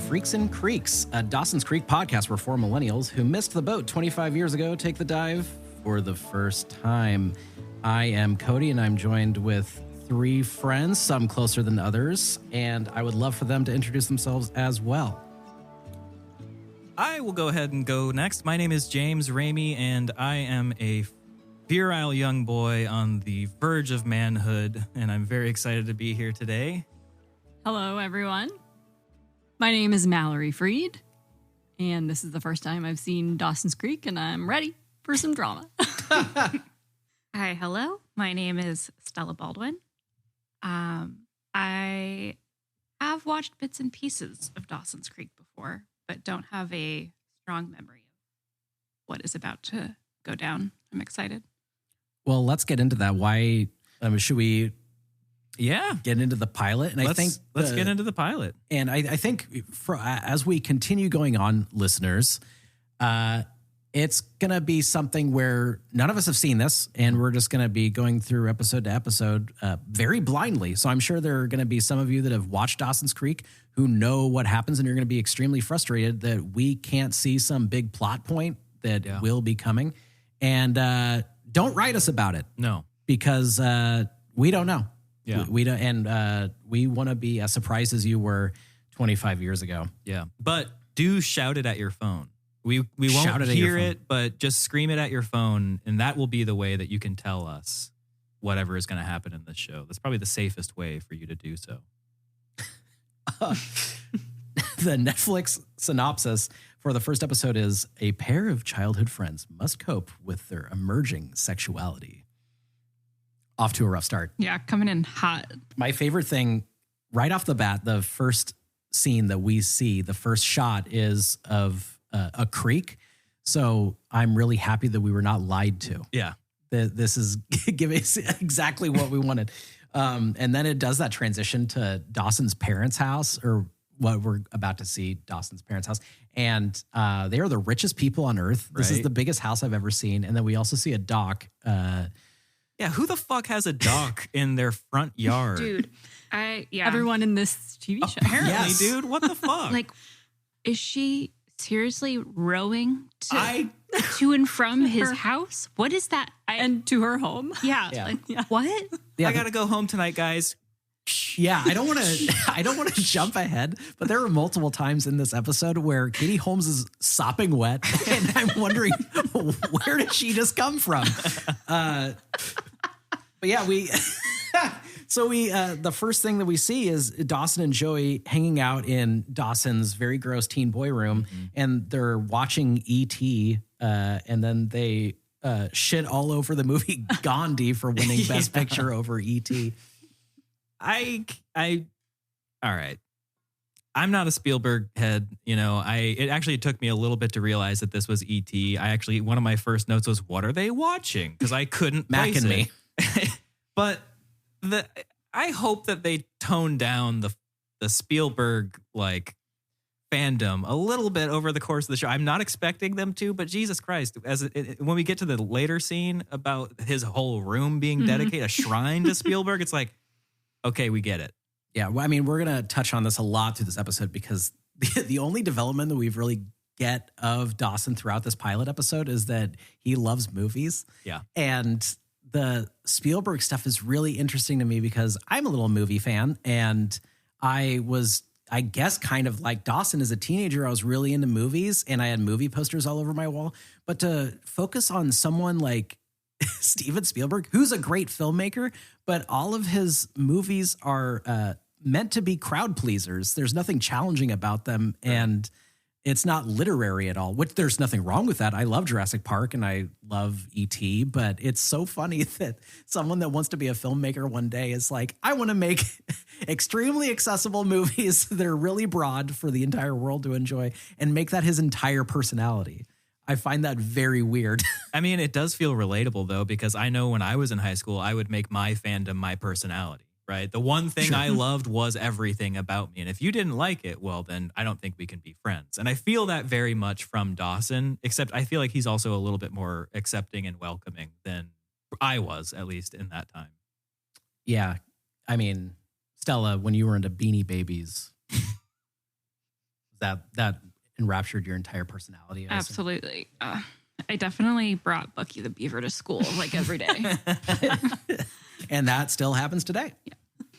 Freaks and Creeks, a Dawson's Creek podcast where four millennials who missed the boat 25 years ago take the dive for the first time. I am Cody, and I'm joined with three friends, some closer than others, and I would love for them to introduce themselves as well. I will go ahead and go next. My name is James Ramey, and I am a virile young boy on the verge of manhood, and I'm very excited to be here today. Hello, everyone. My name is Mallory Freed, and this is the first time I've seen Dawson's Creek, and I'm ready for some drama. Hi, hello. My name is Stella Baldwin. I have watched bits and pieces of Dawson's Creek before, but don't have a strong memory of what is about to go down. I'm excited. Well, let's get into that. Why should we get into the pilot? And let's get into the pilot. And I think as we continue going on, listeners, it's going to be something where none of us have seen this, and we're just going to be going through episode to episode very blindly. So I'm sure there are going to be some of you that have watched Dawson's Creek who know what happens, and you're going to be extremely frustrated that we can't see some big plot point that will be coming. And don't write us about it. No. Because we don't know. Yeah. We don't, and we want to be as surprised as you were 25 years ago. Yeah. But do shout it at your phone. We won't hear it, but just scream it at your phone, and that will be the way that you can tell us whatever is going to happen in this show. That's probably the safest way for you to do so. The Netflix synopsis for the first episode is: a pair of childhood friends must cope with their emerging sexuality. Off to a rough start. Yeah, coming in hot. My favorite thing right off the bat, the first scene that we see, the first shot is of a creek. So I'm really happy that we were not lied to. Yeah. This is giving us exactly what we wanted. And then it does that transition to Dawson's parents' house, or what we're about to see, Dawson's parents' house. And they are the richest people on earth. This is the biggest house I've ever seen. And then we also see a dock. Yeah, who the fuck has a dock in their front yard? Dude, Everyone in this TV show. Apparently, dude, what the fuck? Like, is she seriously rowing to and from his house? What is that? And to her home. Yeah. What? Yeah, I got to go home tonight, guys. Yeah, I don't want to jump ahead, but there are multiple times in this episode where Katie Holmes is sopping wet, and I'm wondering, where did she just come from? But yeah, the first thing that we see is Dawson and Joey hanging out in Dawson's very gross teen boy room, and they're watching E.T., and then they shit all over the movie Gandhi for winning Best Picture over E.T. All right. I'm not a Spielberg head. It actually took me a little bit to realize that this was E.T. One of my first notes was, what are they watching? Because I couldn't Mac place and it. me. But I hope that they tone down the Spielberg fandom a little bit over the course of the show. I'm not expecting them to, but Jesus Christ, when we get to the later scene about his whole room being dedicated, a shrine to Spielberg, it's like, okay, we get it. Yeah, well, I mean, we're going to touch on this a lot through this episode because the only development that we've really get of Dawson throughout this pilot episode is that he loves movies. Yeah. And the Spielberg stuff is really interesting to me because I'm a little movie fan, and I guess kind of like Dawson as a teenager. I was really into movies, and I had movie posters all over my wall. But to focus on someone like Steven Spielberg, who's a great filmmaker, but all of his movies are meant to be crowd pleasers. There's nothing challenging about them, and it's not literary at all, which there's nothing wrong with that. I love Jurassic Park and I love E.T., but it's so funny that someone that wants to be a filmmaker one day is like, I want to make extremely accessible movies that are really broad for the entire world to enjoy and make that his entire personality. I find that very weird. I mean, it does feel relatable, though, because I know when I was in high school, I would make my fandom my personality, right? The one thing I loved was everything about me. And if you didn't like it, well, then I don't think we can be friends. And I feel that very much from Dawson, except I feel like he's also a little bit more accepting and welcoming than I was, at least in that time. Yeah. I mean, Stella, when you were into Beanie Babies, was That enraptured your entire personality. I assume. Absolutely. I definitely brought Bucky the Beaver to school like every day. And that still happens today. Yeah.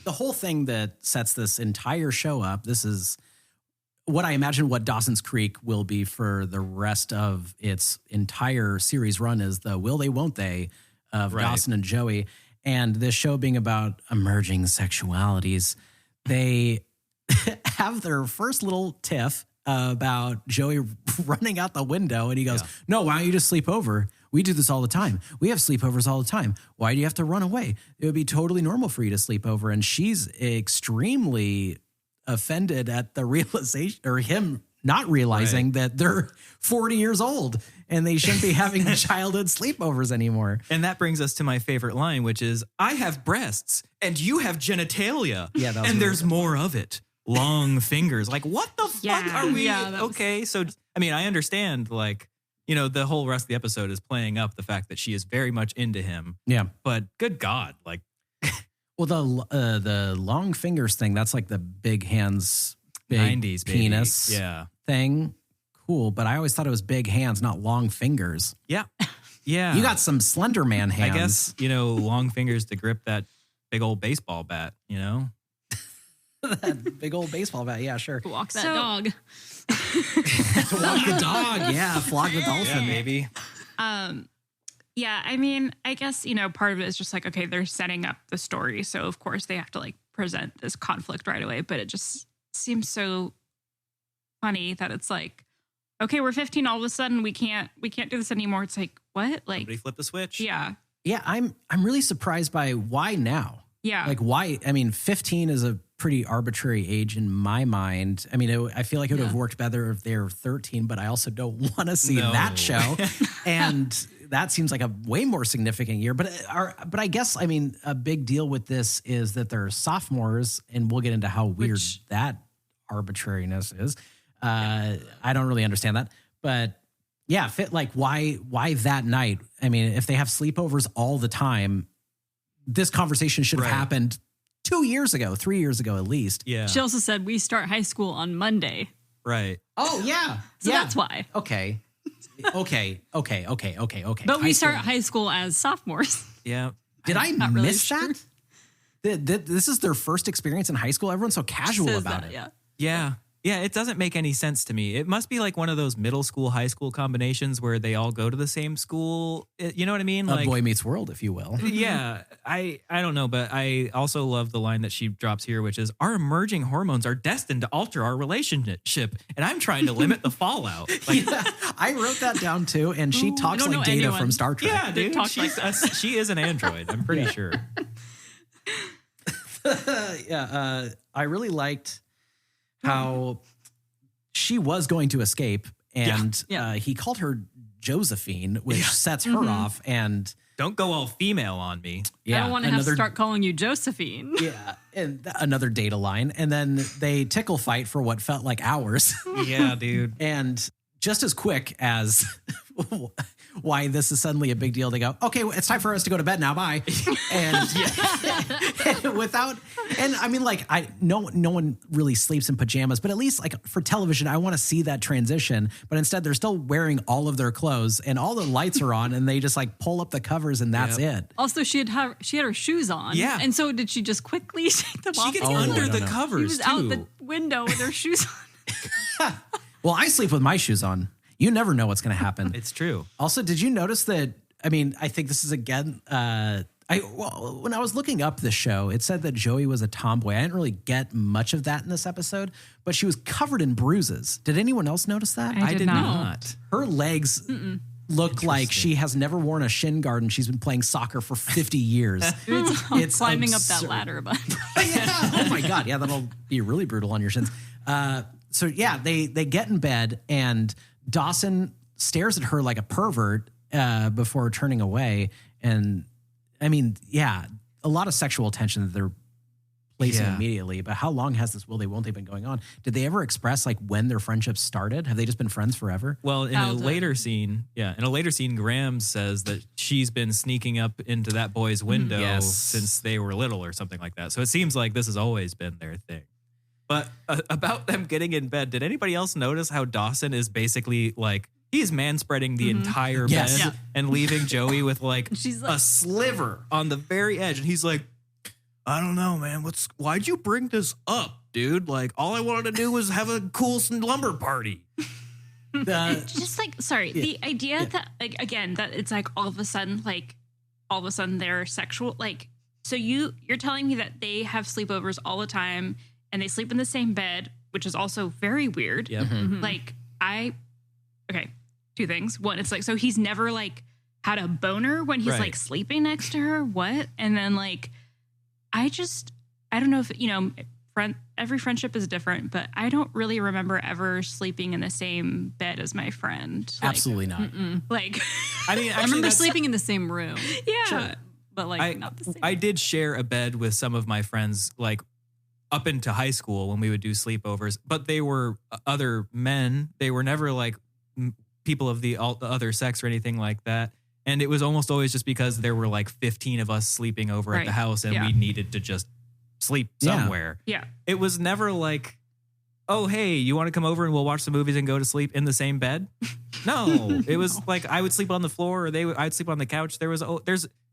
The whole thing that sets this entire show up, this is what I imagine what Dawson's Creek will be for the rest of its entire series run, is the will they, won't they of Dawson and Joey. And this show being about emerging sexualities, they have their first little tiff about Joey running out the window, and he goes, no, why don't you just sleep over? We do this all the time. We have sleepovers all the time. Why do you have to run away? It would be totally normal for you to sleep over. And she's extremely offended at the realization, or him not realizing that they're 40 years old and they shouldn't be having childhood sleepovers anymore. And that brings us to my favorite line, which is, I have breasts and you have genitalia. Yeah, that was and really there's good. more of it. Long fingers. Like, what the fuck are we? Yeah, Okay. So, I mean, I understand, like, you know, the whole rest of the episode is playing up the fact that she is very much into him. Yeah. But good God, like, Well, the long fingers thing, that's like the big hands, big 90s baby. penis Yeah. thing. Cool. But I always thought it was big hands, not long fingers. Yeah. Yeah. You got some Slender Man hands. I guess, you know, long fingers to grip that big old baseball bat, you know? That big old baseball bat. Yeah, sure. Walk that So- dog. To walk the dog. Yeah, flog the dolphin. baby. Yeah, I mean, I guess, you know, part of it is just like, okay, they're setting up the story. So, of course, they have to like present this conflict right away. But it just seems so funny that it's like, okay, we're 15. All of a sudden, we can't do this anymore. It's like, what? Like, Somebody flip the switch. yeah. Yeah, I'm really surprised by why now. Yeah. Like why? I mean, 15 is a pretty arbitrary age in my mind. I mean, I feel like it would have worked better if they were 13, but I also don't want to see No. that show. And that seems like a way more significant year. But I guess, I mean, a big deal with this is that they're sophomores, and we'll get into how weird that arbitrariness is. I don't really understand that, but yeah, like why that night? I mean, if they have sleepovers all the time, this conversation should have happened 2 years ago, 3 years ago, at least. Yeah. She also said we start high school on Monday. Right. Oh yeah. So yeah. that's why. Okay. But we start high school as sophomores. Yeah. Did I not really miss sure. that? This is their first experience in high school. Everyone's so casual Says about that, it. Yeah. Yeah. Yeah, it doesn't make any sense to me. It must be like one of those middle school, high school combinations where they all go to the same school. You know what I mean? A Like, Boy Meets World, if you will. yeah, I don't know, but I also love the line that she drops here, which is, our emerging hormones are destined to alter our relationship, and I'm trying to limit the fallout. Like, Yeah, I wrote that down too, and she talks don't know like Data anyone. from Star Trek. yeah, dude, talk she is an android. I'm pretty sure. I really liked how she was going to escape, and he called her Josephine, which sets her off. And Don't go all female on me. I don't want to have to start calling you Josephine. Yeah, and another Data line, and then they tickle fight for what felt like hours. Yeah, dude. And just as quick as why this is suddenly a big deal, they go, okay, well, it's time for us to go to bed now. Bye. And and I mean, like, no one really sleeps in pajamas, but at least like for television, I want to see that transition. But instead, they're still wearing all of their clothes and all the lights are on, and they just like pull up the covers and that's it. Also, she had her shoes on. Yeah. And so did she just quickly take them off? She gets Oh, under I the don't know. covers, She was too. out the window with her shoes on. Well, I sleep with my shoes on. You never know what's going to happen. It's true. Also, did you notice that? I mean, I think this is again. When I was looking up the show, it said that Joey was a tomboy. I didn't really get much of that in this episode, but she was covered in bruises. Did anyone else notice that? I did not. Her legs look like she has never worn a shin guard and she's been playing soccer for 50 years. It's climbing up absurd. that ladder, but Yeah. Oh my God. Yeah, that'll be really brutal on your shins. So yeah, they get in bed and Dawson stares at her like a pervert before turning away. And I mean, yeah, a lot of sexual tension that they're placing immediately. But how long has this will they won't they been going on? Did they ever express like when their friendship started? Have they just been friends forever? Well, in a Childhood. later scene, Graham says that she's been sneaking up into that boy's window Yes. since they were little or something like that. So it seems like this has always been their thing. But about them getting in bed, did anybody else notice how Dawson is basically like, he's manspreading the entire Yes. bed Yeah. and leaving Joey with like, She's like- a sliver on the very edge. And he's like, I don't know, man. Why'd you bring this up, dude? Like, all I wanted to do was have a cool slumber party. Just like, sorry, the idea that, like, again, that it's like all of a sudden they're sexual. Like, so you're telling me that they have sleepovers all the time and they sleep in the same bed, which is also very weird. Yep. Like, okay, two things. One, it's like, so he's never like had a boner when he's Right. like sleeping next to her. What? And then like, I don't know if, every friendship is different, but I don't really remember ever sleeping in the same bed as my friend. Like, Absolutely not. Like, I mean, I actually, remember that's- sleeping in the same room, yeah. but like not the same. I did share a bed with some of my friends, like up into high school when we would do sleepovers, but they were other men. They were never like people of the other sex or anything like that. And it was almost always just because there were like 15 of us sleeping over at the Right. house and Yeah. we needed to just sleep Yeah. somewhere. Yeah. It was never like, oh, hey, you want to come over and we'll watch some movies and go to sleep in the same bed? No, it was like I would sleep on the floor or I'd sleep on the couch. There's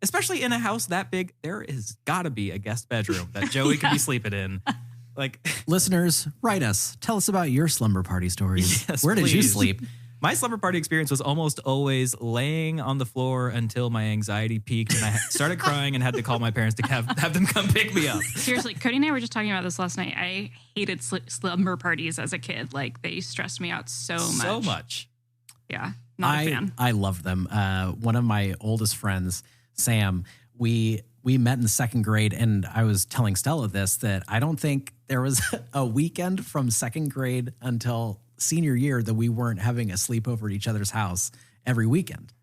especially in a house that big, there is got to be a guest bedroom that Joey could be sleeping in. Like, Listeners, write us. Tell us about your slumber party stories. Yes, Where did you please. sleep? my slumber party experience was almost always laying on the floor until my anxiety peaked and I started crying and had to call my parents to have them come pick me up. Seriously, Cody and I were just talking about this last night. I hated slumber parties as a kid. Like, they stressed me out so much. So much. Yeah, not a fan. I loved them. One of my oldest friends, Sam, we met in second grade, and I was telling Stella this, that I don't think there was a weekend from second grade until senior year that we weren't having a sleepover at each other's house every weekend,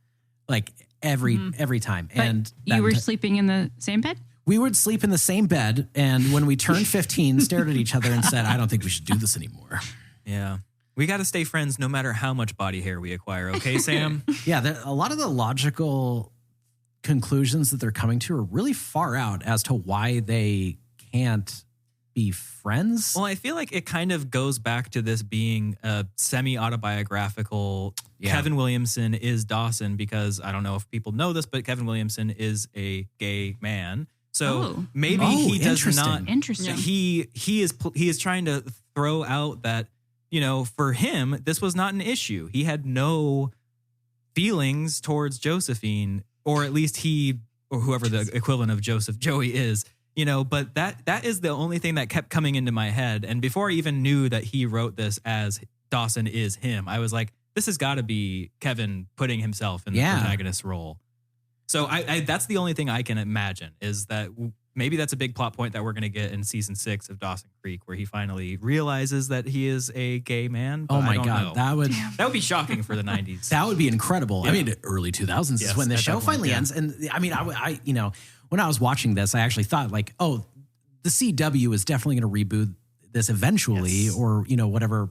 like every time. But And you were sleeping in the same bed? we would sleep in the same bed, and when we turned 15, stared at each other and said, "I don't think we should do this anymore." Yeah. We got to stay friends no matter how much body hair we acquire. Okay, Sam? Yeah, a lot of the logical conclusions that they're coming to are really far out as to why they can't be friends. Well, I feel like it kind of goes back to this being a semi-autobiographical. Yeah. Kevin Williamson is Dawson because I don't know if people know this, but Kevin Williamson is a gay man. So Oh. maybe Oh, he does interesting. not. Interesting. He is trying to throw out that, you know, for him this was not an issue. He had no feelings towards Josephine, or at least he or whoever the equivalent of Joey is. You know, but that is the only thing that kept coming into my head. And before I even knew that he wrote this as Dawson is him, I was like, this has got to be Kevin putting himself in the protagonist role. So I that's the only thing I can imagine is that maybe that's a big plot point that we're going to get in season 6 of Dawson Creek, where he finally realizes that he is a gay man. But Oh my I don't God, know. that would be shocking for the 90s. That would be incredible. Yeah. I mean, early 2000s Yes, is when the at show that point, finally yeah. ends. And I mean, I you know, when I was watching this, I actually thought like, oh, the CW is definitely going to reboot this eventually, Yes. or, you know, whatever.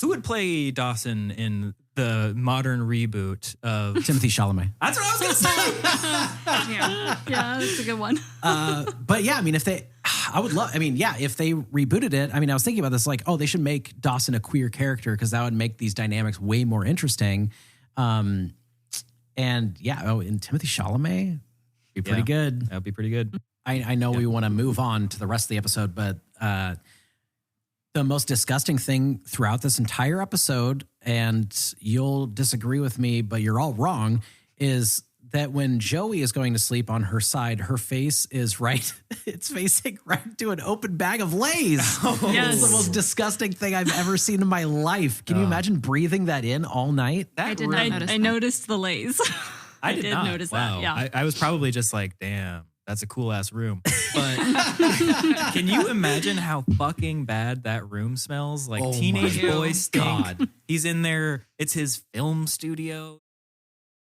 Who would play Dawson in the modern reboot of... Timothy Chalamet. That's what I was going to say. Yeah. Yeah, that's a good one. But yeah, I mean, if they rebooted it, I mean, I was thinking about this, like, oh, they should make Dawson a queer character because that would make these dynamics way more interesting. And yeah, and Timothy Chalamet be pretty Yeah. good. That would be pretty good. I know we want to move on to the rest of the episode, but the most disgusting thing throughout this entire episode, and you'll disagree with me, but you're all wrong, is that when Joey is going to sleep on her side, her face is right. It's facing right to an open bag of Lay's. Yes. It's the most disgusting thing I've ever seen in my life. Can you imagine breathing that in all night? I did not notice I that. noticed the lays. I did not notice wow. that. Yeah. I was probably just like, damn, that's a cool ass room. But can you imagine how fucking bad that room smells? Like Oh teenage my boy stink. God. He's in there. It's his film studio.